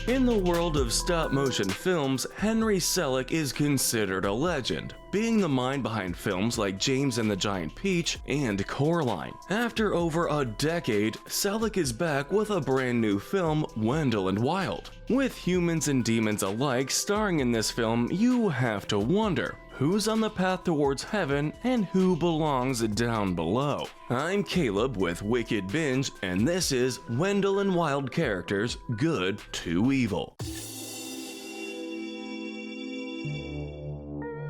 In the world of stop-motion films, Henry Selick is considered a legend, being the mind behind films like James and the Giant Peach and Coraline. After over a decade, Selick is back with a brand new film, Wendell Wild. With humans and demons alike starring in this film, you have to wonder, who's on the path towards heaven and who belongs down below? I'm Caleb with WickedBinge, and this is Wendell Wild Characters Good to Evil.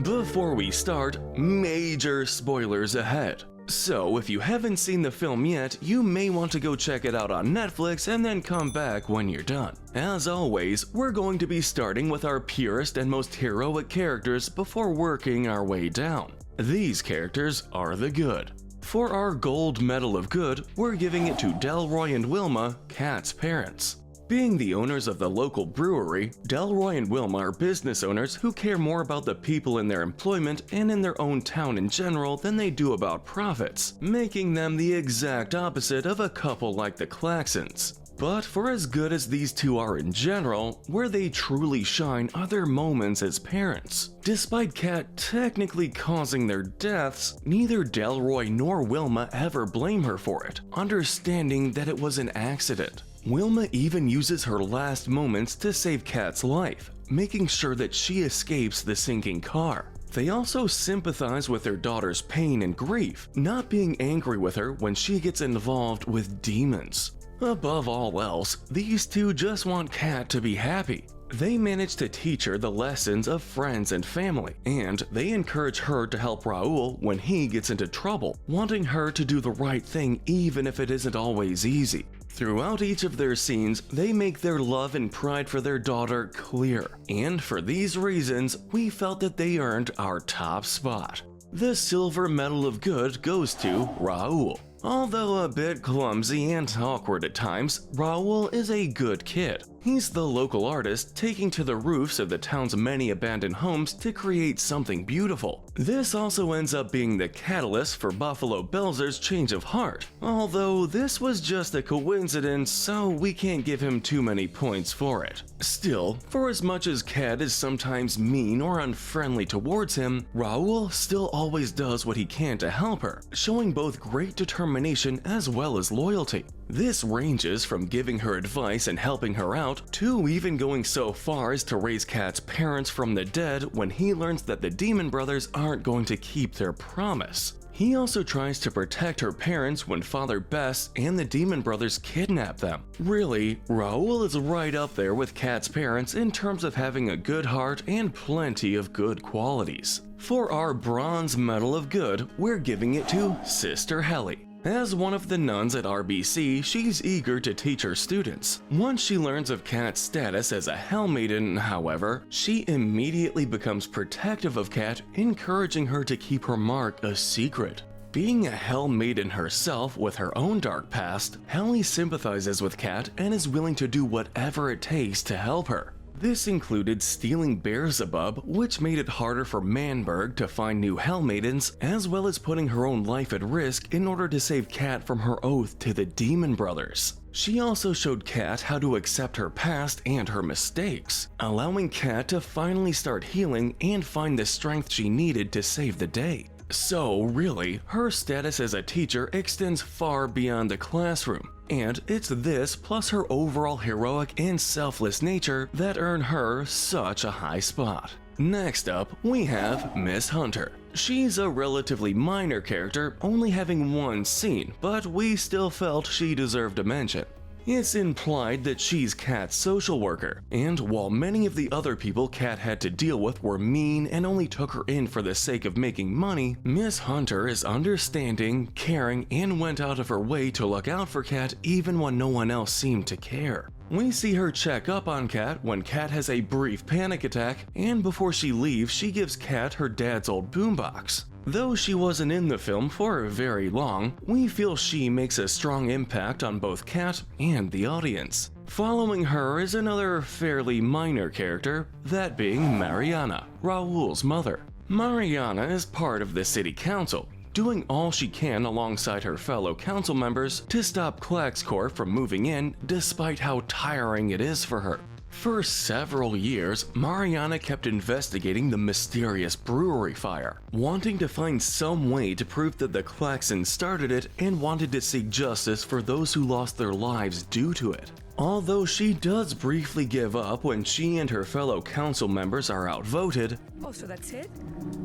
Before we start, major spoilers ahead. So if you haven't seen the film yet, you may want to go check it out on Netflix and then come back when you're done. As always, we're going to be starting with our purest and most heroic characters before working our way down. These characters are the good. For our gold medal of good, we're giving it to Delroy and Wilma, Kat's parents. Being the owners of the local brewery, Delroy and Wilma are business owners who care more about the people in their employment and in their own town in general than they do about profits, making them the exact opposite of a couple like the Claxons. But for as good as these two are in general, where they truly shine are their moments as parents. Despite Kat technically causing their deaths, neither Delroy nor Wilma ever blame her for it, understanding that it was an accident. Wilma even uses her last moments to save Kat's life, making sure that she escapes the sinking car. They also sympathize with their daughter's pain and grief, not being angry with her when she gets involved with demons. Above all else, these two just want Kat to be happy. They manage to teach her the lessons of friends and family, and they encourage her to help Raul when he gets into trouble, wanting her to do the right thing even if it isn't always easy. Throughout each of their scenes, they make their love and pride for their daughter clear, and for these reasons, we felt that they earned our top spot. The silver medal of good goes to Raul. Although a bit clumsy and awkward at times, Raul is a good kid. He's the local artist taking to the roofs of the town's many abandoned homes to create something beautiful. This also ends up being the catalyst for Buffalo Belzer's change of heart, although this was just a coincidence, so we can't give him too many points for it. Still, for as much as Kat is sometimes mean or unfriendly towards him, Raul still always does what he can to help her, showing both great determination as well as loyalty. This ranges from giving her advice and helping her out, to even going so far as to raise Kat's parents from the dead when he learns that the Demon Brothers aren't going to keep their promise. He also tries to protect her parents when Father Bess and the Demon Brothers kidnap them. Really, Raul is right up there with Kat's parents in terms of having a good heart and plenty of good qualities. For our bronze medal of good, we're giving it to Sister Helly. As one of the nuns at RBC, she's eager to teach her students. Once she learns of Kat's status as a Hell Maiden, however, she immediately becomes protective of Kat, encouraging her to keep her mark a secret. Being a Hell Maiden herself with her own dark past, Helly sympathizes with Kat and is willing to do whatever it takes to help her. This included stealing Beelzebub, which made it harder for Manberg to find new Hell Maidens, as well as putting her own life at risk in order to save Kat from her oath to the Demon Brothers. She also showed Kat how to accept her past and her mistakes, allowing Kat to finally start healing and find the strength she needed to save the day. So really, her status as a teacher extends far beyond the classroom, and it's this plus her overall heroic and selfless nature that earn her such a high spot. Next up, we have Miss Hunter. She's a relatively minor character, only having one scene, but we still felt she deserved a mention. It's implied that she's Kat's social worker, and while many of the other people Kat had to deal with were mean and only took her in for the sake of making money, Miss Hunter is understanding, caring, and went out of her way to look out for Kat even when no one else seemed to care. We see her check up on Kat when Kat has a brief panic attack, and before she leaves, she gives Kat her dad's old boombox. Though she wasn't in the film for very long, we feel she makes a strong impact on both Kat and the audience. Following her is another fairly minor character, that being Mariana, Raul's mother. Mariana is part of the city council, doing all she can alongside her fellow council members to stop Claxcorp from moving in despite how tiring it is for her. For several years, Mariana kept investigating the mysterious brewery fire, wanting to find some way to prove that the Klaxons started it and wanted to seek justice for those who lost their lives due to it. Although she does briefly give up when she and her fellow council members are outvoted, Oh, so that's it?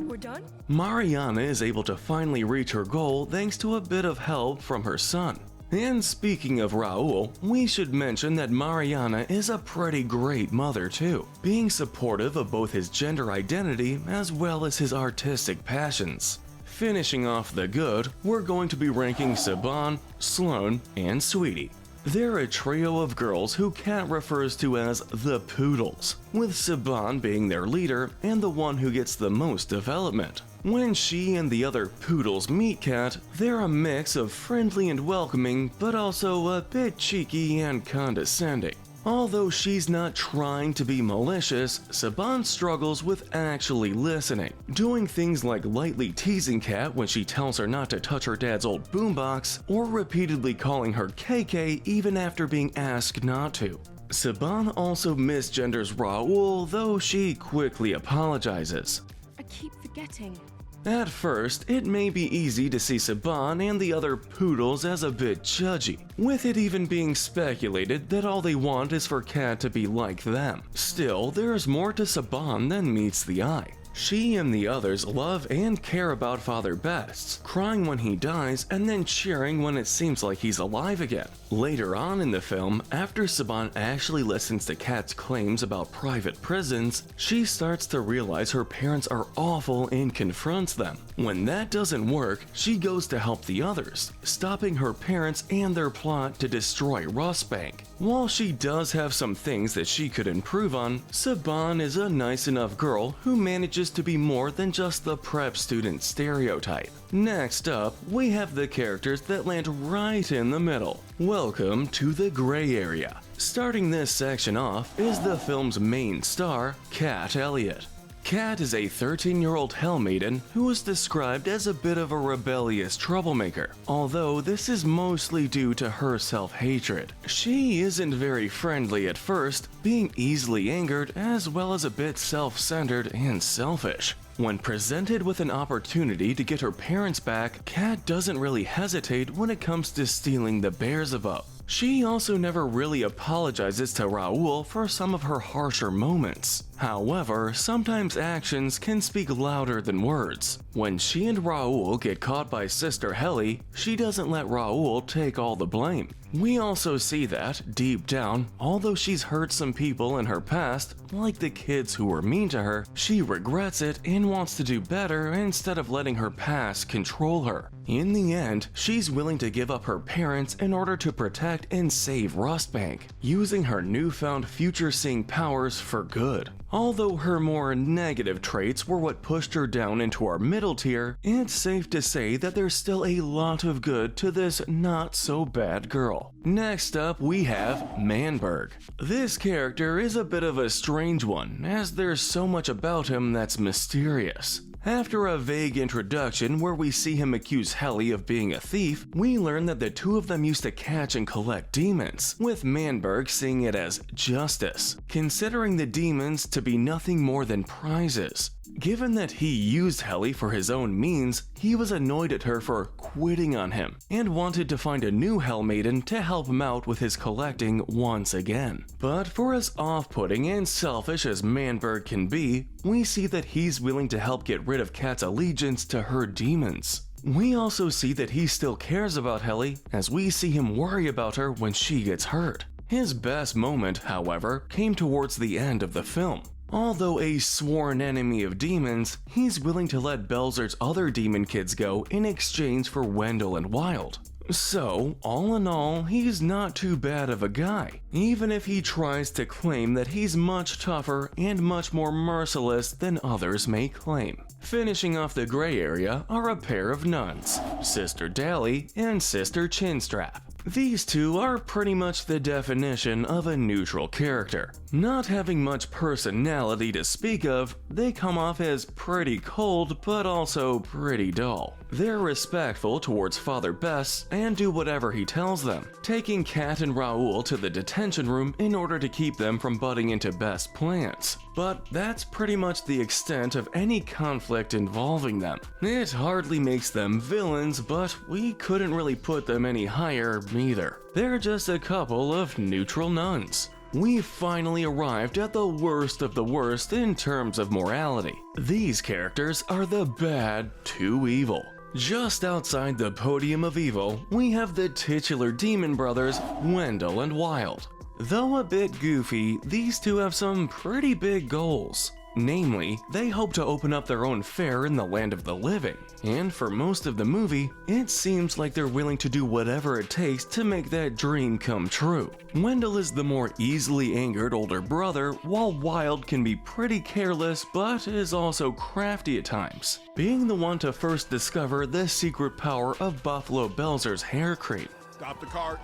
We're done? Mariana is able to finally reach her goal thanks to a bit of help from her son. And speaking of Raul, we should mention that Mariana is a pretty great mother too, being supportive of both his gender identity as well as his artistic passions. Finishing off the good, we're going to be ranking Saban, Sloane, and Sweetie. They're a trio of girls who Kat refers to as the poodles, with Saban being their leader and the one who gets the most development. When she and the other poodles meet Kat, they're a mix of friendly and welcoming, but also a bit cheeky and condescending. Although she's not trying to be malicious, Saban struggles with actually listening, doing things like lightly teasing Kat when she tells her not to touch her dad's old boombox, or repeatedly calling her KK even after being asked not to. Saban also misgenders Raul, though she quickly apologizes. I keep forgetting. At first, it may be easy to see Saban and the other poodles as a bit judgy, with it even being speculated that all they want is for Kat to be like them. Still, there's more to Saban than meets the eye. She and the others love and care about Father Best, crying when he dies and then cheering when it seems like he's alive again. Later on in the film, after Saban actually listens to Kat's claims about private prisons, she starts to realize her parents are awful and confronts them. When that doesn't work, she goes to help the others, stopping her parents and their plot to destroy Rustbank. While she does have some things that she could improve on, Saban is a nice enough girl who manages to be more than just the prep student stereotype. Next up, we have the characters that land right in the middle. Welcome to the gray area. Starting this section off is the film's main star, Kat Elliott. Kat is a 13-year-old Hellmaiden who is described as a bit of a rebellious troublemaker, although this is mostly due to her self-hatred. She isn't very friendly at first, being easily angered as well as a bit self-centered and selfish. When presented with an opportunity to get her parents back, Kat doesn't really hesitate when it comes to stealing the Beelzebub. She also never really apologizes to Raul for some of her harsher moments. However, sometimes actions can speak louder than words. When she and Raul get caught by Sister Helly, she doesn't let Raul take all the blame. We also see that, deep down, although she's hurt some people in her past, like the kids who were mean to her, she regrets it and wants to do better instead of letting her past control her. In the end, she's willing to give up her parents in order to protect and save Rustbank, using her newfound future-seeing powers for good. Although her more negative traits were what pushed her down into our middle tier, it's safe to say that there's still a lot of good to this not-so-bad girl. Next up, we have Manberg. This character is a bit of a strange one, as there's so much about him that's mysterious. After a vague introduction where we see him accuse Helly of being a thief, we learn that the two of them used to catch and collect demons, with Manberg seeing it as justice, considering the demons to be nothing more than prizes. Given that he used Helly for his own means, he was annoyed at her for quitting on him, and wanted to find a new Hellmaiden to help him out with his collecting once again. But for as off-putting and selfish as Manberg can be, we see that he's willing to help get rid of Kat's allegiance to her demons. We also see that he still cares about Helly, as we see him worry about her when she gets hurt. His best moment, however, came towards the end of the film. Although a sworn enemy of demons, he's willing to let Belzer's other demon kids go in exchange for Wendell and Wild. So, all in all, he's not too bad of a guy, even if he tries to claim that he's much tougher and much more merciless than others may claim. Finishing off the gray area are a pair of nuns, Sister Dally and Sister Chinstrap. These two are pretty much the definition of a neutral character. Not having much personality to speak of, they come off as pretty cold but also pretty dull. They're respectful towards Father Best and do whatever he tells them, taking Kat and Raoul to the detention room in order to keep them from butting into Best's plans. But that's pretty much the extent of any conflict involving them. It hardly makes them villains, but we couldn't really put them any higher either. They're just a couple of neutral nuns. We finally arrived at the worst of the worst in terms of morality. These characters are the bad to evil. Just outside the podium of evil, we have the titular demon brothers, Wendell and Wild. Though a bit goofy, these two have some pretty big goals. Namely, they hope to open up their own fair in the land of the living, and for most of the movie, it seems like they're willing to do whatever it takes to make that dream come true. Wendell is the more easily angered older brother, while Wild can be pretty careless but is also crafty at times, being the one to first discover the secret power of Buffalo Belzer's hair cream. Stop the cart!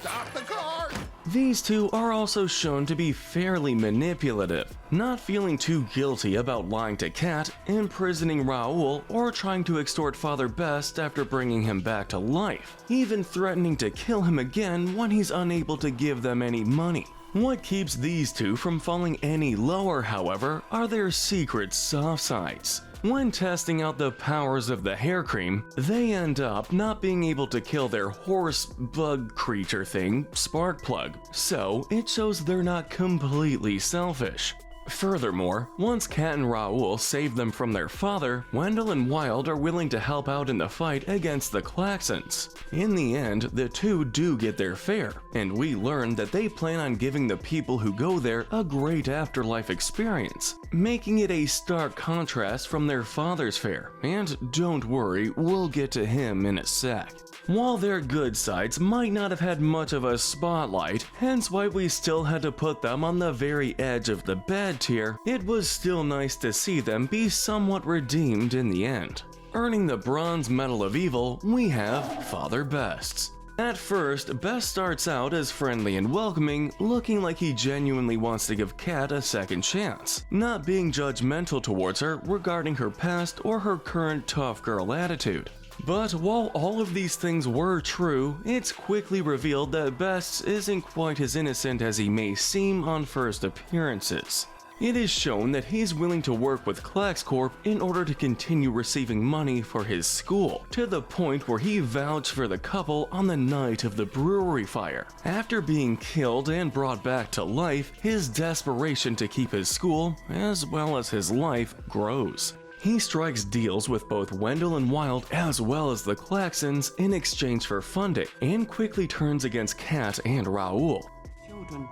Stop the cart! These two are also shown to be fairly manipulative, not feeling too guilty about lying to Kat, imprisoning Raoul, or trying to extort Father Best after bringing him back to life, even threatening to kill him again when he's unable to give them any money. What keeps these two from falling any lower, however, are their secret soft sides. When testing out the powers of the hair cream, they end up not being able to kill their horse bug creature thing, Sparkplug, so it shows they're not completely selfish. Furthermore, once Kat and Raoul save them from their father, Wendell and Wild are willing to help out in the fight against the Klaxons. In the end, the two do get their fare, and we learn that they plan on giving the people who go there a great afterlife experience, making it a stark contrast from their father's fare, and don't worry, we'll get to him in a sec. While their good sides might not have had much of a spotlight, hence why we still had to put them on the very edge of the bad tier, it was still nice to see them be somewhat redeemed in the end. Earning the Bronze Medal of Evil, we have Father Best. At first, Best starts out as friendly and welcoming, looking like he genuinely wants to give Kat a second chance, not being judgmental towards her regarding her past or her current tough girl attitude. But while all of these things were true, it's quickly revealed that Best isn't quite as innocent as he may seem on first appearances. It is shown that he's willing to work with KlaxCorp in order to continue receiving money for his school, to the point where he vouched for the couple on the night of the brewery fire. After being killed and brought back to life, his desperation to keep his school, as well as his life, grows. He strikes deals with both Wendell and Wild as well as the Klaxons in exchange for funding, and quickly turns against Kat and Raoul. Children,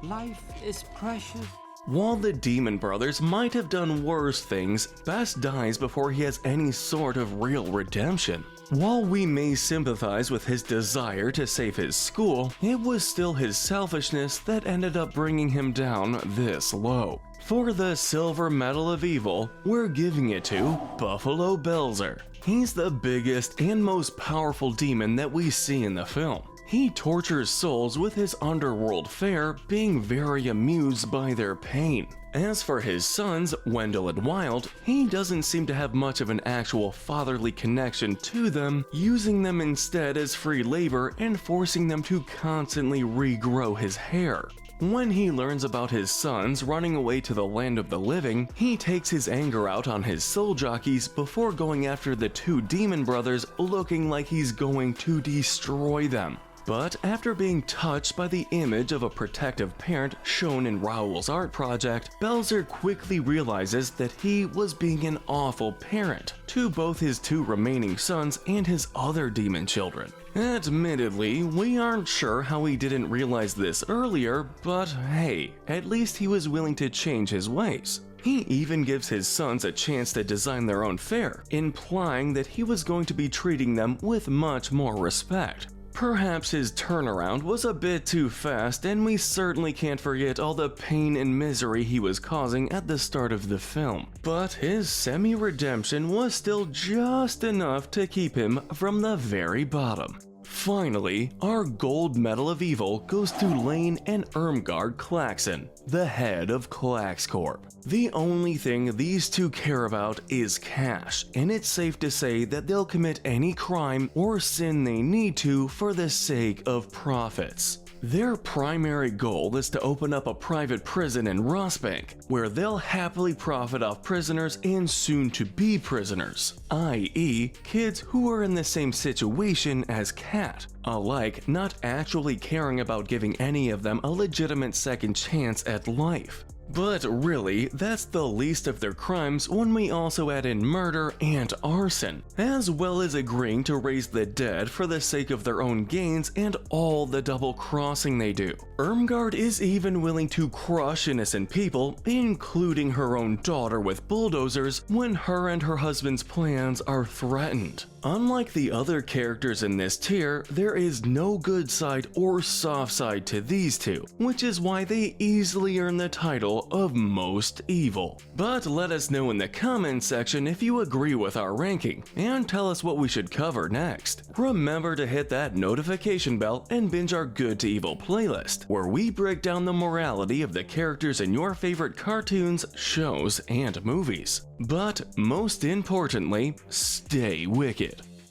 life is precious. While the Demon Brothers might have done worse things, Best dies before he has any sort of real redemption. While we may sympathize with his desire to save his school, it was still his selfishness that ended up bringing him down this low. For the Silver Medal of Evil, we're giving it to Buffalo Belzer. He's the biggest and most powerful demon that we see in the film. He tortures souls with his underworld fare, being very amused by their pain. As for his sons, Wendell and Wild, he doesn't seem to have much of an actual fatherly connection to them, using them instead as free labor and forcing them to constantly regrow his hair. When he learns about his sons running away to the land of the living, he takes his anger out on his soul jockeys before going after the two demon brothers, looking like he's going to destroy them. But after being touched by the image of a protective parent shown in Raoul's art project, Belzer quickly realizes that he was being an awful parent to both his two remaining sons and his other demon children. Admittedly, we aren't sure how he didn't realize this earlier, but hey, at least he was willing to change his ways. He even gives his sons a chance to design their own fare, implying that he was going to be treating them with much more respect. Perhaps his turnaround was a bit too fast, and we certainly can't forget all the pain and misery he was causing at the start of the film. But his semi-redemption was still just enough to keep him from the very bottom. Finally, our gold medal of evil goes to Lane and Irmgard Klaxon, the head of Klaxcorp. The only thing these two care about is cash, and it's safe to say that they'll commit any crime or sin they need to for the sake of profits. Their primary goal is to open up a private prison in Rossbank, where they'll happily profit off prisoners and soon-to-be prisoners, i.e. kids who are in the same situation as Kat, alike not actually caring about giving any of them a legitimate second chance at life. But really, that's the least of their crimes when we also add in murder and arson, as well as agreeing to raise the dead for the sake of their own gains and all the double crossing they do. Irmgard is even willing to crush innocent people, including her own daughter with bulldozers, when her and her husband's plans are threatened. Unlike the other characters in this tier, there is no good side or soft side to these two, which is why they easily earn the title of most evil. But let us know in the comments section if you agree with our ranking, and tell us what we should cover next. Remember to hit that notification bell and binge our Good to Evil playlist, where we break down the morality of the characters in your favorite cartoons, shows, and movies. But most importantly, stay wicked.